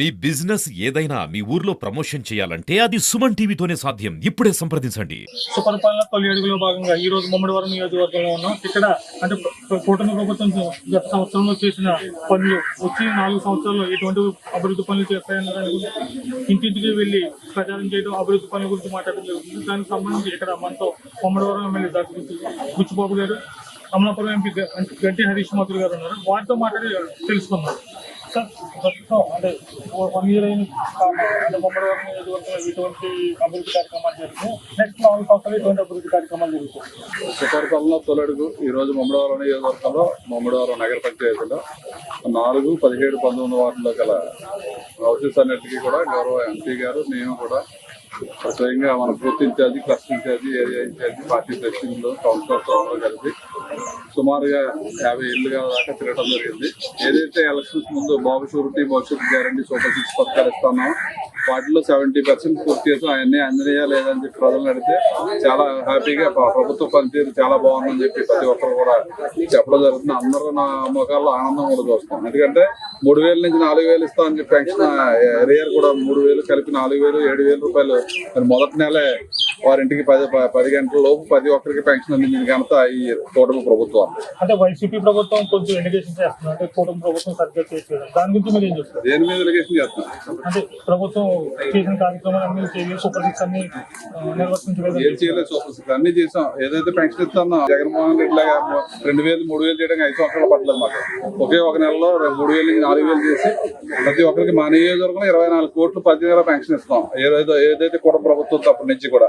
మీ business ఏదైనా మీ ఊర్లో promotion చేయాలంటే అది సుమన్ టీవీతోనే సాధ్యం. ఇప్పుడే సంప్రదించండి. సుపరిపాలన తొలి అడుగులో భాగంగా ఈ రోజు ముమ్మడివరం నియోజకవర్గంలో ఉన్నాం. ఇక్కడ అంటే కూటమి ప్రభుత్వం గత సంవత్సరంలో చేసిన పనులు వచ్చి 4 సంవత్సరాల్లో ఎటువంటి అభివృద్ధి పనులు చేస్తాయని ఇంటింటికి వెళ్ళి ప్రచారం చేయడం, అభివృద్ధి పనుల గురించి మాట్లాడడం జరుగుతుంది. దానికి సంబంధించి ఇక్కడ మనతో ముమ్మడివరం ఎమ్మెల్యే డాక్టర్ బుచ్చిబాబు గారు, అమలాపురం ఎంపీ గంటి హరీష్ మాథుర్ గారు ఉన్నారు. వారితో మాట్లాడి తెలుసుకుందాం. సార్, ప్రస్తుతం అంటే 1 year అయిన అంటే ముమ్మడివరం నియోజకవర్గంలో ఇటువంటి అభివృద్ధి కార్యక్రమాలు జరుగుతాయి. నెక్స్ట్ 4 సంవత్సరాలు ఇటువంటి అభివృద్ధి కార్యక్రమాలు జరుగుతాయి. సుపరిపాలన తొలడుగు ఈ రోజు ముమ్మడివరం నియోజకవర్గంలో ముమ్మడివరం నగర పంచాయతీలో 4, 17, 19 వార్డులో గల హౌసెస్ అన్నిటికీ కూడా గౌరవ ఎంపీ గారు, మేము కూడా స్వయంగా మన booth incharge, cluster incharge, area incharge, party ప్రెసిడెంట్లు, కౌన్సిలర్స్ అందరూ కలిసి సుమారుగా 50 ఇళ్లుగా దాకా తిరగడం జరిగింది. ఏదైతే ఎలక్షన్స్ ముందు బాబు షూరిటీ, భవిష్యత్తు గ్యారంటీ, సూపర్ 6 పథకాలు ఇస్తున్నామో వాటిలో 70% పూర్తి చేసాం. అవన్నీ అందినయా లేదని చెప్పి ప్రజలను అడిగితే చాలా హ్యాపీగా ప్రభుత్వ పనితీరు చాలా బాగుందని చెప్పి ప్రతి ఒక్కరు కూడా చెప్పడం జరుగుతుంది. అందరూ నా ముఖాల్లో ఆనందం కూడా చూస్తాం. ఎందుకంటే 3,000 నుంచి 4,000 ఇస్తామని చెప్పి పెన్షన్ ఏరియర్ కూడా 3,000 కలిపి 4,000, 7,000 రూపాయలు. మరి మొదటి నెలే వారింటికి 10 గంటల లోపు ప్రతి ఒక్కరికి పెన్షన్ అందింది ఘనత ఈ కూటమి ప్రభుత్వం. అంటే వైసీపీ ప్రభుత్వం కొంచెం ఎలిగేషన్ చేస్తుంది, అంటే కూటమి ప్రభుత్వం సరిగ్గా చేయలేదు. దాని గురించి మీరు ఏం చెప్తారు? దేని మీద ఎలిగేషన్ చేస్తున్నారు? అంటే ప్రభుత్వం చేసిన కార్యక్రమాలన్నీ చేయలేదు, సూపర్ 6 అన్ని నిర్వర్తించలేదు. ఏం చేయలేదు, సూపర్ 6 అన్ని చేసాం. ఏదైతే పెన్షన్ ఇస్తానో జగన్మోహన్ రెడ్డి లాగా 2,000, 3,000 చేయడానికి 5 సంవత్సరాలు పట్టలేదు మాకు. ఒకే ఒక నెలలో 3,000 నుంచి 4,000 చేసి ప్రతి ఒక్కరికి మా నియోజకవర్గంలో 24 కోట్లు ప్రతి నెల పెన్షన్ ఇస్తాం. ఏదైతే కూటమి ప్రభుత్వం తప్పటి నుంచి కూడా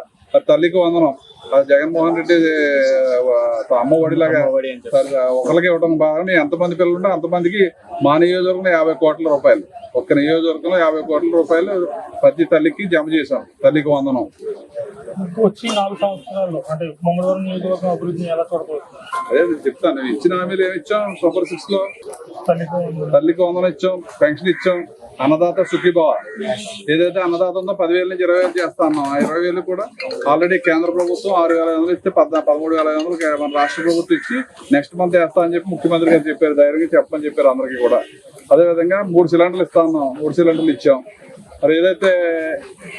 తల్లికి వందనం జగన్మోహన్ రెడ్డి అమ్మ ఒడిలాగా ఒకరికి ఇవ్వడం బాగా ఎంతమంది పిల్లలు ఉంటే అంతమందికి మా నియోజకవర్గంలో 50 కోట్ల రూపాయలు, ఒక్క నియోజకవర్గంలో 50 కోట్ల రూపాయలు ప్రతి తల్లికి జమ చేశాం. తల్లికి వందనం. వచ్చి 4 సంవత్సరాలు అంటే ముమ్మడివరం నియోజకవర్గం అభివృద్ధిని ఎలా చూడబోతుంది? అదే చెప్తాను. ఇచ్చిన హామీలు ఏమి ఇచ్చాం? సూపర్ 6 లో తల్లికి వందనం ఇచ్చాం, పెన్షన్ ఇచ్చాం, అన్నదాత సుఖీభవ. ఏదైతే అన్నదాత ఉందో 10,000 నుంచి 20,000 చేస్తా ఉన్నాం. ఆ 20,000 కూడా ఆల్రెడీ కేంద్ర ప్రభుత్వం 6,500 ఇస్తే 13,500 మన రాష్ట్ర ప్రభుత్వం ఇచ్చి నెక్స్ట్ మంత్ వేస్తా అని చెప్పి ముఖ్యమంత్రి గారు చెప్పారు. ధైర్యంగా చెప్పని చెప్పారు అందరికీ కూడా. అదేవిధంగా 3 సిలిండర్లు ఇస్తా ఉన్నాం, 3 సిలిండర్లు ఇచ్చాం. మరి ఏదైతే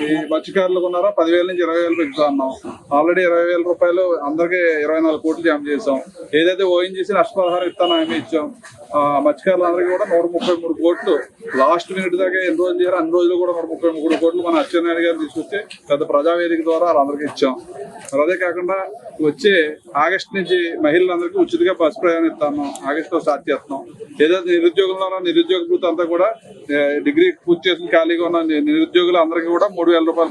ఈ మత్స్యకారులకు ఉన్నారో 10,000 నుంచి 20,000 పెంచుతా ఉన్నాం. ఆల్రెడీ 20,000 రూపాయలు అందరికీ 24 కోట్లు జమ చేసాం. ఏదైతే ఓఎన్జీసీ నష్టపరిహారం ఇస్తానో హామీ ఇచ్చాం. మత్స్యకారులందరికీ కూడా 133 కోట్లు లాస్ట్ మినిట్ దాకా ఎన్ని రోజులు చేయాలి అన్ని రోజులు కూడా 133 కోట్లు మన అచ్చెన్నాయుడు గారు తీసుకొచ్చి పెద్ద ప్రజావేదిక ద్వారా వాళ్ళందరికీ ఇచ్చాం. మరి అదే కాకుండా వచ్చే ఆగస్టు నుంచి మహిళలందరికీ ఉచితంగా బస్సు ప్రయాణం ఇస్తాను. ఆగస్టులో స్టార్ట్ చేస్తున్నాం. ఏదైతే నిరుద్యోగంలో నిరుద్యోగ భృతి అంతా కూడా డిగ్రీ పూర్తి చేసిన ఖాళీగా ఉన్న నిరుద్యోగులు అందరికీ కూడా 3,000 రూపాయల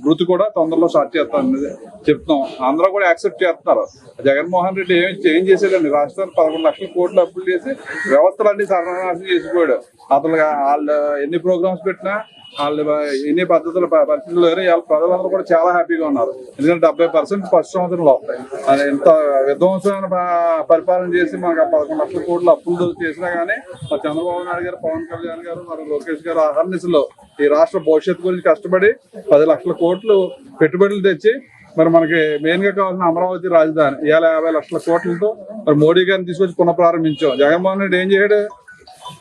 భృతి కూడా తొందరలో స్టార్ట్ చేస్తానని చెప్తున్నాం. అందరూ కూడా యాక్సెప్ట్ చేస్తున్నారు. జగన్మోహన్ రెడ్డి ఏం చేసేదండి? రాష్ట్రానికి 11 లక్షల కోట్లు అప్పులు చేసి వ్యవస్థలన్నీ సర్వనాశనం చేసిపోయాడు. అసలు వాళ్ళు ఎన్ని ప్రోగ్రామ్స్ పెట్టినా, వాళ్ళు ఎన్ని పరిస్థితులు ఇవాళ ప్రజలందరూ కూడా చాలా హ్యాపీగా ఉన్నారు. ఎందుకంటే 70% ఫస్ట్ సంవత్సరంలో ఎంత విధ్వంసమైన పరిపాలన చేసి మనకు 11 లక్షల కోట్లు అప్పులు చేసినా కానీ మరి చంద్రబాబు నాయుడు గారు, పవన్ కళ్యాణ్ గారు, మరి లోకేష్ గారు అహర్నిశలో ఈ రాష్ట్ర భవిష్యత్తు గురించి కష్టపడి 10 లక్షల కోట్లు పెట్టుబడులు తెచ్చి మరి మనకి మెయిన్ గా కావాల్సిన అమరావతి రాజధాని ఇవాళ 50 లక్షల కోట్లతో మరి మోడీ గారిని తీసుకొచ్చి పునఃప్రారంభించాం. జగన్మోహన్ రెడ్డి ఏం చేయడు?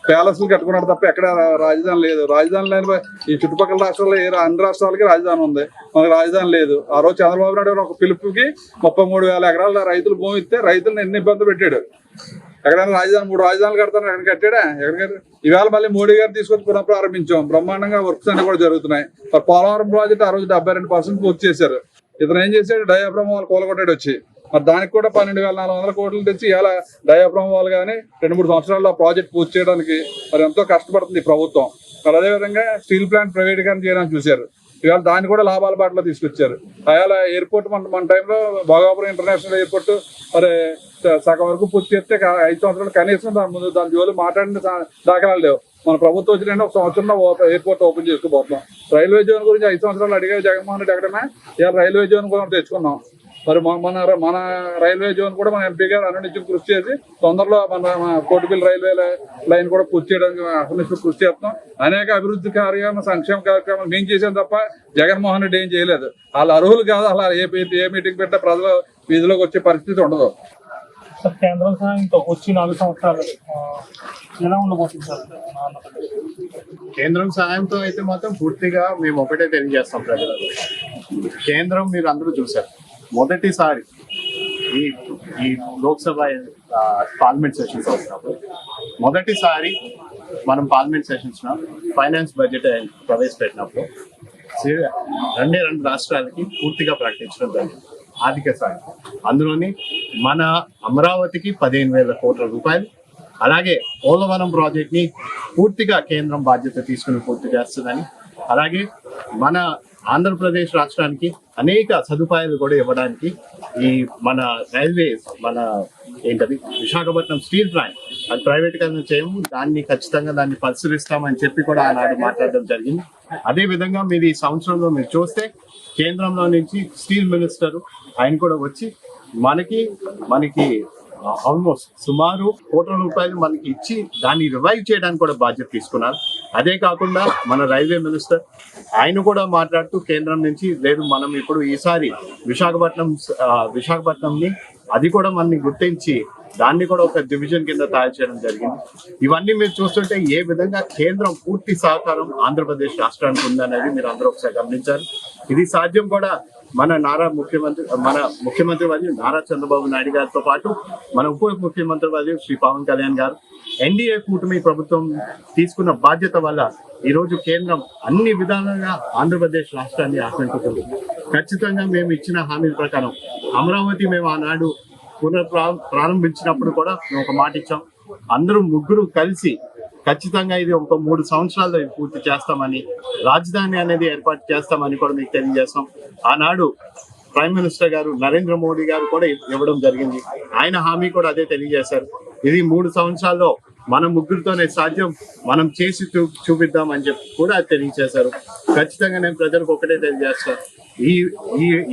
ప్యాలెస్లు కట్టుకున్నాడు తప్ప ఎక్కడ రాజధాని లేదు. రాజధాని లేని ఈ చుట్టుపక్కల రాష్ట్రాల్లో అన్ని రాష్ట్రాలకి రాజధాని ఉంది, మనకి రాజధాని లేదు. ఆ రోజు చంద్రబాబు నాయుడు ఒక పిలుపుకి 33,000 ఎకరాల రైతులు భూమి ఇస్తే రైతులను ఎన్ని ఇబ్బందులు పెట్టాడు. ఎక్కడైనా రాజధాని 3 రాజధానులు కడతాను ఎక్కడ కట్టాడా? ఎక్కడికి ఇవాళ మళ్ళీ మోడీ గారు తీసుకొచ్చి పునఃప్రారంభించాం. బ్రహ్మాండంగా వర్క్స్ అన్ని కూడా జరుగుతున్నాయి. మరి పోలవరం ప్రాజెక్ట్ ఆ రోజు 72% పూర్తి చేశారు. ఇతను ఏం చేశాడు? డయాఫ్రామ్ వాళ్ళు కూలగొట్టాడు వచ్చి. మరి దానికి కూడా 12,400 కోట్లు తెచ్చి ఇలా డయాఫ్రామ్ వాళ్ళు కానీ 2-3 సంవత్సరాల్లో ప్రాజెక్ట్ పూర్తి చేయడానికి మరి ఎంతో కష్టపడుతుంది ప్రభుత్వం. మరి అదేవిధంగా స్టీల్ ప్లాంట్ ప్రైవేటీకరణ చేయడానికి చూశారు. ఇవాళ దాన్ని కూడా లాభాల బాటలో తీసుకొచ్చారు. అలా ఎయిర్పోర్ట్ మన టైంలో భోగాపురం ఇంటర్నేషనల్ ఎయిర్పోర్ట్ మరి సగం వరకు పూర్తి చేస్తే 5 సంవత్సరాలు కనీసం దాని జోలు మాట్లాడిన దాఖలాలు లేవు. మన ప్రభుత్వం వచ్చిన ఒక సంవత్సరంలో ఎయిర్పోర్ట్ ఓపెన్ చేసుకుపోతున్నాం. రైల్వే జోన్ గురించి 5 సంవత్సరాలు అడిగే జగన్మోహన్ రెడ్డి ఎక్కడైనా ఇవాళ రైల్వే జోన్ కూడా తెచ్చుకున్నాం. మరి మన రైల్వే జోన్ కూడా మన ఎంపీ గారు అన్నింటి కృషి చేసి తొందరలో మన కోటిపల్లి రైల్వే లైన్ కూడా పూర్తి చేయడానికి అన్నింటి కృషి చేస్తున్నాం. అనేక అభివృద్ధి కార్యక్రమాలు, సంక్షేమ కార్యక్రమాలు మేము చేసాం తప్ప జగన్మోహన్ రెడ్డి ఏం చేయలేదు. వాళ్ళు అర్హులు కాదు. అలా ఏ మీటింగ్ పెట్టా ప్రజలు వీధిలోకి వచ్చే పరిస్థితి ఉండదు. సార్ కేంద్రం సహాయంతో వచ్చి 4 సంవత్సరాలు ఎలా ఉండబోతుంది సార్ ఆంధ్రప్రదేశ్? కేంద్రం సహాయంతో అయితే మాత్రం పూర్తిగా మేము ఒకటే తెలియజేస్తాం ప్రజలకు. కేంద్రం మీరు అందరూ చూశారు, మొదటిసారి ఈ ఈ లోక్సభ పార్లమెంట్ సెషన్స్ వచ్చినప్పుడు మొదటిసారి మనం పార్లమెంట్ సెషన్స్ ఫైనాన్స్ బడ్జెట్ ప్రవేశపెట్టినప్పుడు రెండే 2 రాష్ట్రాలకి పూర్తిగా ప్రకటించడం జరిగింది ఆర్థిక సాయం. అందులోని మన అమరావతికి 15,000 కోట్ల రూపాయలు, అలాగే పోలవరం ప్రాజెక్ట్ ని పూర్తిగా కేంద్రం బాధ్యత తీసుకుని పూర్తి చేస్తుందని, అలాగే మన ఆంధ్రప్రదేశ్ రాష్ట్రానికి అనేక సదుపాయాలు కూడా ఇవ్వడానికి ఈ మన రైల్వే మన ఏంటది విశాఖపట్నం స్టీల్ ప్లాంట్ అది ప్రైవేటీకరణ చేయము, దాన్ని ఖచ్చితంగా దాన్ని పరిశీలిస్తామని చెప్పి కూడా ఆనాడు మాట్లాడడం జరిగింది. అదే విధంగా మీరు ఈ సంవత్సరంలో మీరు చూస్తే కేంద్రంలో నుంచి స్టీల్ మినిస్టర్ ఆయన కూడా వచ్చి మనకి ఆల్మోస్ట్ సుమారు కోట్ల రూపాయలు మనకి ఇచ్చి దాన్ని రివైవ్ చేయడానికి కూడా బాధ్యత తీసుకున్నారు. అదే కాకుండా మన రైల్వే మినిస్టర్ ఆయన కూడా మాట్లాడుతూ కేంద్రం నుంచి లేదు మనం ఇప్పుడు ఈసారి విశాఖపట్నంని అది కూడా మనని గుర్తించి దాన్ని కూడా ఒక డివిజన్ కింద తయారు చేయడం జరిగింది. ఇవన్నీ మీరు చూస్తుంటే ఏ విధంగా కేంద్రం పూర్తి సహకారం ఆంధ్రప్రదేశ్ రాష్ట్రానికి ఉందనేది మీరు అందరూ ఒకసారి గమనించారు. ఇది సాధ్యం కూడా మన ముఖ్యమంత్రి వర్యులు నారా చంద్రబాబు నాయుడు గారితో పాటు మన ఉప ముఖ్యమంత్రి వర్యులు శ్రీ పవన్ కళ్యాణ్ గారు ఎన్డీఏ కూటమి ప్రభుత్వం తీసుకున్న బాధ్యత వల్ల ఈ రోజు కేంద్రం అన్ని విధాలుగా ఆంధ్రప్రదేశ్ రాష్ట్రాన్ని ఆక్రమించుకుంటుంది. ఖచ్చితంగా మేము ఇచ్చిన హామీల ప్రకారం అమరావతి మేము ఆనాడు ప్రారంభించినప్పుడు కూడా మేము ఒక మాట ఇచ్చాం, అందరూ ముగ్గురు కలిసి ఖచ్చితంగా ఇది ఒక 3 సంవత్సరాల్లో ఇది పూర్తి చేస్తామని, రాజధాని అనేది ఏర్పాటు చేస్తామని కూడా మీకు తెలియజేస్తాం. ఆనాడు ప్రైమ్ మినిస్టర్ గారు నరేంద్ర మోడీ గారు కూడా ఇవ్వడం జరిగింది. ఆయన హామీ కూడా అదే తెలియజేశారు. ఇది 3 సంవత్సరాల్లో మన ముగ్గురితోనే సాధ్యం, మనం చేసి చూపిద్దాం అని చెప్పి కూడా తెలియజేశారు. ఖచ్చితంగా నేను ప్రజలకు ఒకటే తెలియజేస్తాను,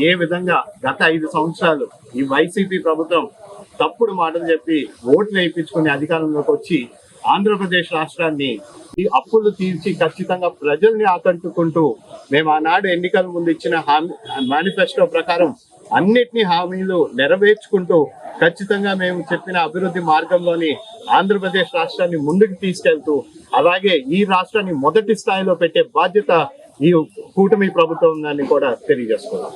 ఏ విధంగా గత 5 సంవత్సరాలు ఈ వైసీపీ ప్రభుత్వం తప్పుడు మాటలు చెప్పి ఓట్లు వేయించుకుని అధికారంలోకి వచ్చి ఆంధ్రప్రదేశ్ రాష్ట్రాన్ని ఈ అప్పులు తీర్చి ఖచ్చితంగా ప్రజల్ని ఆకట్టుకుంటూ మేము ఆనాడు ఎన్నికల ముందు ఇచ్చిన మేనిఫెస్టో ప్రకారం అన్నిటినీ హామీలు నెరవేర్చుకుంటూ ఖచ్చితంగా మేము చెప్పిన అభివృద్ధి మార్గంలోని ఆంధ్రప్రదేశ్ రాష్ట్రాన్ని ముందుకు తీసుకెళ్తూ అలాగే ఈ రాష్ట్రాన్ని మొదటి స్థాయిలో పెట్టే బాధ్యత ఈ కూటమి ప్రభుత్వం ఉందని కూడా తెలియజేసుకున్నాం.